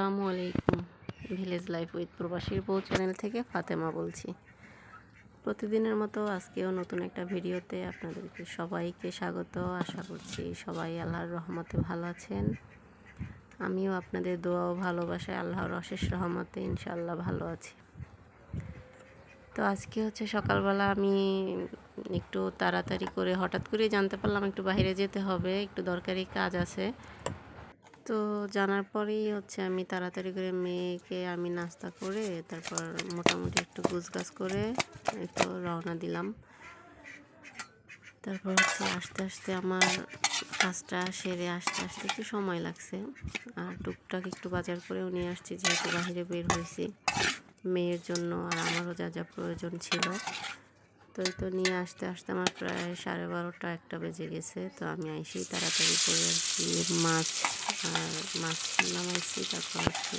আসসালামু আলাইকুম। Village life with প্রবাসীর বউ চ্যানেল থেকে ফাতেমা বলছি। প্রতিদিনের মতো আজকেও নতুন একটা ভিডিওতে আপনাদেরকে সবাইকে স্বাগত। আশা করছি সবাই আল্লাহর রহমতে ভালো আছেন। আমিও আপনাদের দোয়া ও ভালোবাসায় আল্লাহর অশেষ রহমতে ইনশাআল্লাহ ভালো আছি। তো আজকে হচ্ছে সকালবেলা আমি একটু তাড়াতাড়ি করে হঠাৎ করেই জানতে পারলাম একটু বাইরে যেতে হবে, একটু দরকারি কাজ আছে। তো জানার পরেই হচ্ছে আমি তাড়াতাড়ি করে মেয়েকে আমি নাস্তা করে তারপর মোটামুটি একটু গুছগাছ করে একটু রওনা দিলাম। তারপর হচ্ছে আস্তে আস্তে আমার কাজটা সেরে আস্তে আস্তে একটু সময় লাগছে। আর টুকটাক একটু বাজার করেও নিয়ে আসছি, যেহেতু বাইরে বের হয়েছি মেয়ের জন্য, আর আমারও যা যা প্রয়োজন ছিল। তো এই তো নিয়ে আসতে আসতে আমার প্রায় 12:30-1টা বেজে গেছে। তো আমি এসেই তাড়াতাড়ি করে আর কি মাছ নামাইছি। তারপর হচ্ছে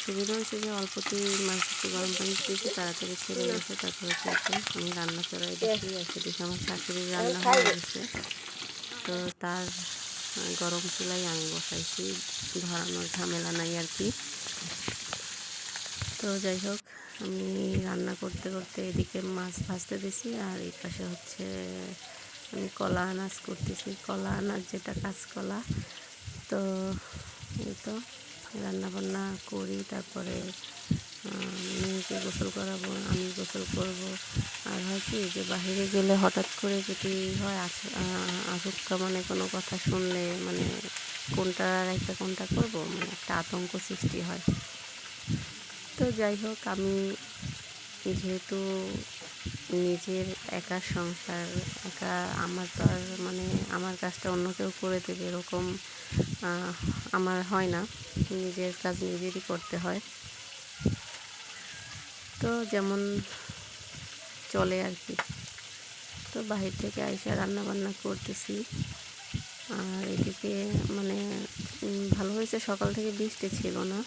সুবিধা হয়েছে যে অল্পতেই মাছ একটু গরম পানি দিয়েছি, তাড়াতাড়ি ছেড়ে গেছে। তারপর হচ্ছে আমি রান্না চড়াই দিচ্ছি, এদিকে আমার শাশুড়ির রান্না হয়ে গেছে। তো তার গরম চুলাই আমি বসাইছি, ধরানোর ঝামেলা নাই আর কি। তো যাই হোক, আমি রান্না করতে করতে এদিকে মাছ ভাজতে দিছি, আর এই পাশে হচ্ছে আমি কলা আনাজ করতেছি, কলা আনাজ যেটা কাঁচকলা। তো এই তো রান্নাবান্না করি, তারপরে মেয়েকে গোসল করাবো, আমি গোসল করব। আর হয় কি যে বাহিরে গেলে হঠাৎ করে যদি হয় আচমকা মানে কোনো কথা শুনলে মানে কোনটা রেখে কোনটা করবো, মানে একটা আতঙ্ক সৃষ্টি হয়। তো যাই হোক, আমি যেহেতু নিজের একা সংসার, একা, আমার তো আর মানে আমার কাজটা অন্য কেউ করে দেবে এরকম আমার হয় না, নিজের কাজ নিজেরই করতে হয়। তো যেমন চলে আর কি। তো বাহির থেকে আইসা রান্না বান্না করতেছি। আর এদিকে মানে ভালো হয়েছে সকাল থেকে বৃষ্টি ছিল না,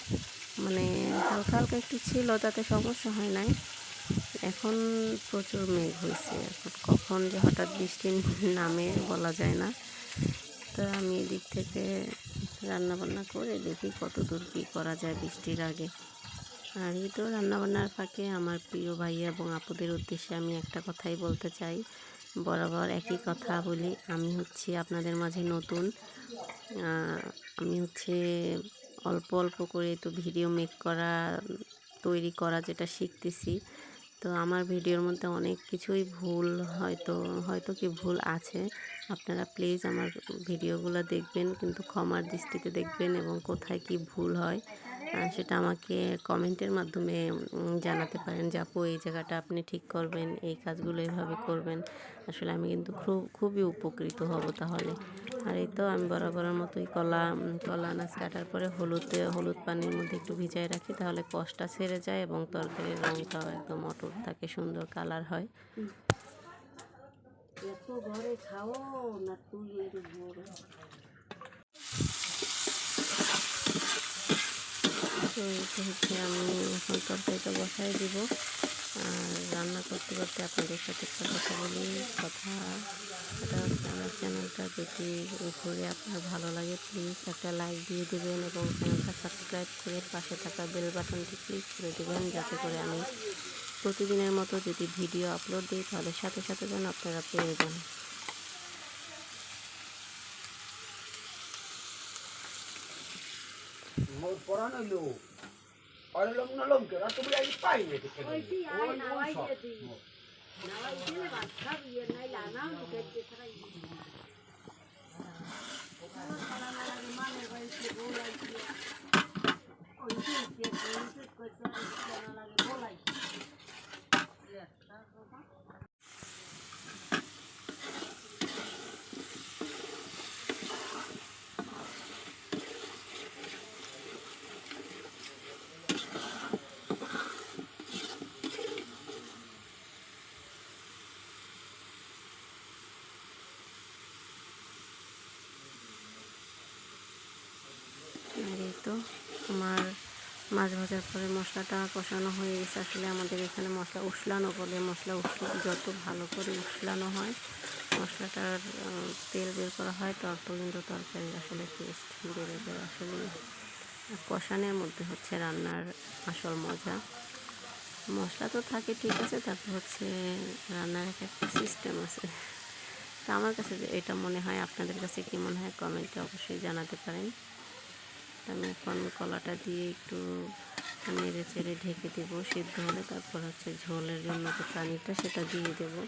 মানে হালকা হালকা একটু ছিল, তাতে সমস্যা হয় নাই। এখন প্রচুর মেঘ হয়েছে, এখন কখন যে হঠাৎ বৃষ্টি নামে বলা যায় না। তো আমি এদিক থেকে রান্নাবান্না করে দেখি কত দূর কী করা যায় বৃষ্টির আগে। আর এই তো রান্নাবান্নার ফাঁকে আমার প্রিয় ভাই এবং আপুদের উদ্দেশ্যে আমি একটা কথাই বলতে চাই, বরাবর একই কথা বলি, আমি হচ্ছি আপনাদের মাঝে নতুন। আমি হচ্ছে অল্প অল্প করে তো ভিডিও তৈরি করা যেটা শিখতেছি। তো আমার ভিডিওর মধ্যে অনেক কিছুই ভুল হয়তো কি ভুল আছে। আপনারা প্লিজ আমার ভিডিওগুলো দেখবেন, কিন্তু ক্ষমার দৃষ্টিতে দেখবেন, এবং কোথায় কি ভুল হয় সেটা আমাকে কমেন্টের মাধ্যমে জানাতে পারেন যে আপু এই জায়গাটা আপনি ঠিক করবেন, এই কাজগুলো এভাবে করবেন। আসলে আমি কিন্তু খুবই উপকৃত হব তাহলে। আর এই তো আমি বরাবরের মতোই কলা আনাজ কাটার পরে হলুদ পানির মধ্যে একটু ভিজাই রাখি, তাহলে কষটা ছেড়ে যায় এবং তরকারির রঙটাও একদম অটুট থাকে, সুন্দর কালার হয়। ঘরে খাও না তুই তো হচ্ছে আমি এখন তরকারিটা বসাই দিব। আর রান্না করতে করতে আপনাদের সাথে একটা কথা বলি, সেটা হচ্ছে আমার চ্যানেলটা যদি ঘুরে আপনার ভালো লাগে প্লিজ একটা লাইক দিয়ে দেবেন, এবং চ্যানেলটা সাবস্ক্রাইব করে পাশে থাকা বেল বাটনটি ক্লিক করে দেবেন, যাতে করে আমি প্রতিদিনের মতো যদি ভিডিও আপলোড দিই তাহলে সাথে সাথে যেন আপনারা পেয়ে যান। আর এই তো আমার মাছ ভাজার পরে মশলাটা কষানো হয়ে গেছে। আসলে আমাদের এখানে মশলা উসলানো বলে, যত ভালো করে উসলানো হয় মশলাটার তেল বের করা হয়, তত কিন্তু তরকারির আসলে টেস্ট বেড়ে যায়। আসলে কষানোর মধ্যে হচ্ছে রান্নার আসল মজা। মশলা তো থাকে ঠিক আছে, তারপর হচ্ছে রান্নার একটা সিস্টেম আছে। তো আমার কাছে এটা মনে হয়, আপনাদের কাছে কী মনে হয় কমেন্টে অবশ্যই জানাতে পারেন। আমি এখন কলাটা দিয়ে একটু নেড়ে চেড়ে ঢেকে দেবো, সিদ্ধ হলে তারপর হচ্ছে ঝোলের জন্য যে পানিটা সেটা দিয়ে দেবো।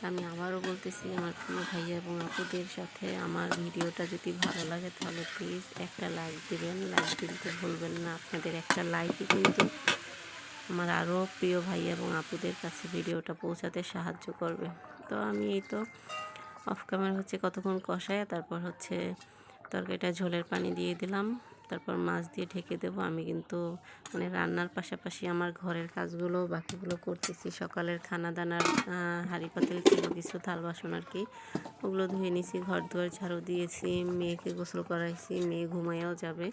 আমি আবারও বলতেছি, আমার প্রিয় ভাইয়া এবং আপুদের সাথে আমার ভিডিওটা যদি ভালো লাগে তাহলে প্লিজ একটা লাইক দিবেন। লাইক দিতে ভুলবেন না, আপনাদের একটা লাইকই কিন্তু আমার আরও প্রিয় ভাইয়া এবং আপুদের কাছে ভিডিওটা পৌঁছাতে সাহায্য করবে। তো আমি এই তো অফ ক্যামেরা হচ্ছে কতক্ষণ কষায়, তারপর হচ্ছে তরকারিটা ঝোলের পানি দিয়ে দিলাম, তারপর মাছ দিয়ে ঢেকে দেবো। আমি কিন্তু মানে রান্নার পাশাপাশি আমার ঘরের কাজগুলো বাকিগুলো করতেছি। সকালের খানা দানার হাঁড়ি পাতিল ছিল কিছু, থাল বাসন আর কি, ওগুলো ধুয়ে নিয়েছি, ঘর দুয়ার ঝাড়ু দিয়েছি, মেয়েকে গোসল করাইছি, মেয়ে ঘুমাইয়াও যাবে,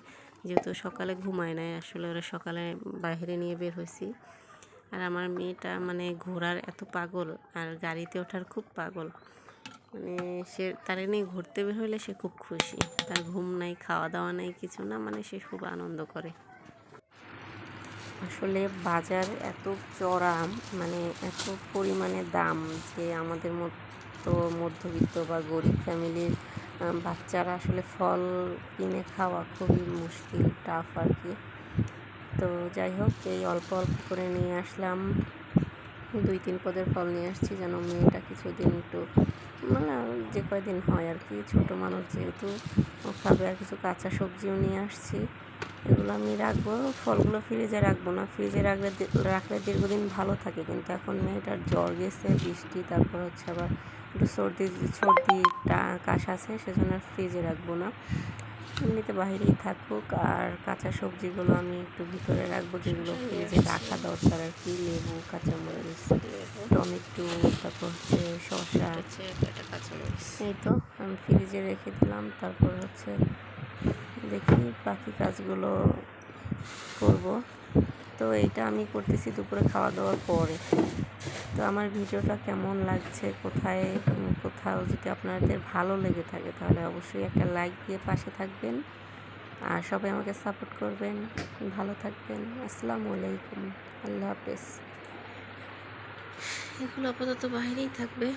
যেহেতু সকালে ঘুমায় নাই, আসলে ওরা সকালে বাইরে নিয়ে বের হয়েছি। আর আমার মেয়েটা মানে ঘোরার এত পাগল, আর গাড়িতে ওঠার খুব পাগল, মানে সে তারে নিয়ে ঘুরতে বের হইলে সে খুব খুশি। তার ঘুম নাই, খাওয়া দাওয়া নাই, কিছু না, মানে সে খুব আনন্দ করে। আসলে বাজার এত চড়া, মানে এত পরিমাণে দাম যে আমাদের মতো মধ্যবিত্ত বা গরিব ফ্যামিলির বাচ্চারা আসলে ফল কিনে খাওয়া খুবই মুশকিল, টাফ আর কি। তো যাই হোক, এই অল্প অল্প করে নিয়ে আসলাম, 2-3 পদের ফল নিয়ে আসছি যেন মেয়েটা কিছুদিন একটু মানে যে কয়দিন হয় আর কি, ছোটো মানুষ যেহেতু খাবে। আর কিছু কাঁচা সবজিও নিয়ে আসছি, এগুলো আমি রাখবো। ফলগুলো ফ্রিজে রাখবো না, ফ্রিজে রাখলে দীর্ঘদিন ভালো থাকে, কিন্তু এখন মেয়েটার জ্বর গেছে, বৃষ্টি, তারপর হচ্ছে আবার একটু সর্দি কাশ আছে, সেজন্য ফ্রিজে রাখবো না, এমনিতে বাইরেই থাকুক। আর কাঁচা সবজিগুলো আমি একটু ভিতরে রাখবো, যেগুলো ফ্রিজে রাখা দরকার আর কি, লেবু, কাঁচামরিচ, টমেটো, তারপর হচ্ছে শসা, এই তো আমি ফ্রিজে রেখে দিলাম। তারপর হচ্ছে দেখি বাকি কাজগুলো করব। তো এইটা আমি করতেছি দুপুরে খাওয়া দাওয়ার পরে। তো আমার ভিডিওটা কেমন লাগছে, কোথাও যদি আপনাদের ভালো লেগে থাকে তাহলে অবশ্যই একটা লাইক দিয়ে পাশে থাকবেন, আর সবাই আমাকে সাপোর্ট করবেন। ভালো থাকবেন। আসসালামু আলাইকুম, আল্লাহ হাফেজ। এগুলো আপাতত বাইরেই থাকবে।